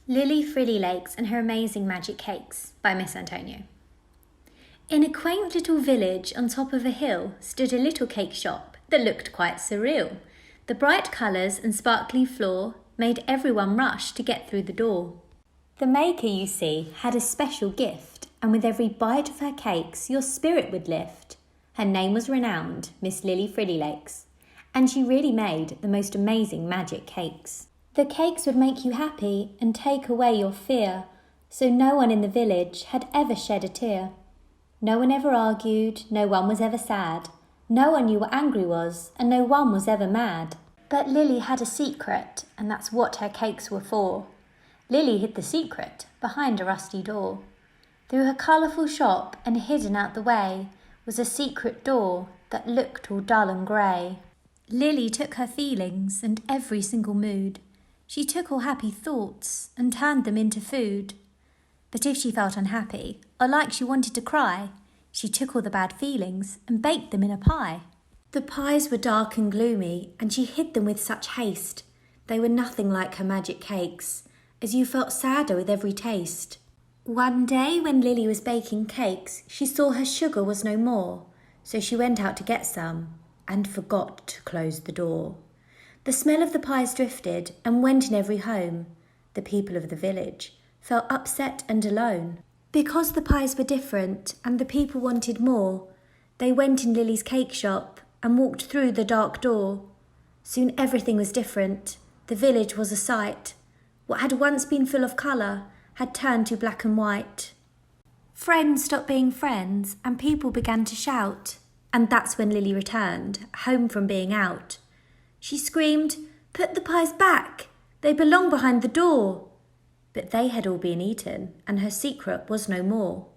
Lilly Frillylakes and Her Amazing Magic Cakes by Miss Antonio. In a quaint little village on top of a hill stood a little cake shop that looked quite surreal. The bright colours and sparkly floor made everyone rush to get through the door. The maker, you see, had a special gift, and with every bite of her cakes your spirit would lift. Her name was renowned, Miss Lilly Frillylakes, and she really made the most amazing magic cakes. The cakes would make you happy and take away your fear, so no one in the village had ever shed a tear. No one ever argued, no one was ever sad. No one knew what angry was, and no one was ever mad. But Lilly had a secret, and that's what her cakes were for. Lilly hid the secret behind a rusty door. Through her colourful shop and hidden out the way was a secret door that looked all dull and grey. Lilly took her feelings and every single mood. She took all happy thoughts and turned them into food. But if she felt unhappy, or like she wanted to cry, she took all the bad feelings and baked them in a pie. The pies were dark and gloomy, and she hid them with such haste. They were nothing like her magic cakes, as you felt sadder with every taste. One day when Lilly was baking cakes, she saw her sugar was no more, so she went out to get some, and forgot to close the door. The smell of the pies drifted and went in every home. The people of the village felt upset and alone. Because the pies were different and the people wanted more, they went in Lilly's cake shop and walked through the dark door. Soon everything was different. The village was a sight. What had once been full of colour had turned to black and white. Friends stopped being friends and people began to shout. And that's when Lilly returned, home from being out. She screamed, "Put the pies back! They belong behind the door!" But they had all been eaten, and her secret was no more.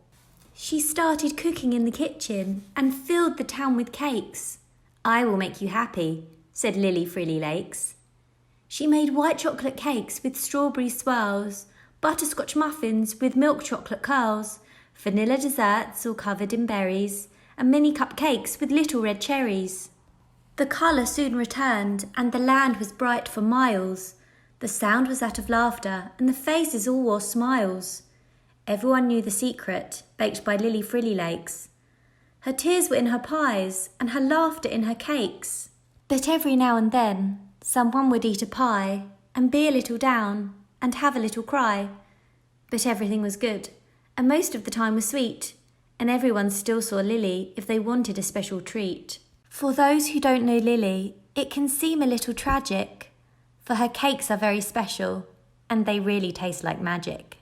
She started cooking in the kitchen and filled the town with cakes. "I will make you happy," said Lilly Frillylakes. She made white chocolate cakes with strawberry swirls, butterscotch muffins with milk chocolate curls, vanilla desserts all covered in berries, and mini cupcakes with little red cherries. The colour soon returned, and the land was bright for miles. The sound was that of laughter, and the faces all wore smiles. Everyone knew the secret, baked by Lilly Frillylakes. Her tears were in her pies, and her laughter in her cakes. But every now and then, someone would eat a pie, and be a little down, and have a little cry. But everything was good, and most of the time was sweet, and everyone still saw Lilly if they wanted a special treat. For those who don't know Lilly, it can seem a little tragic, for her cakes are very special, and they really taste like magic.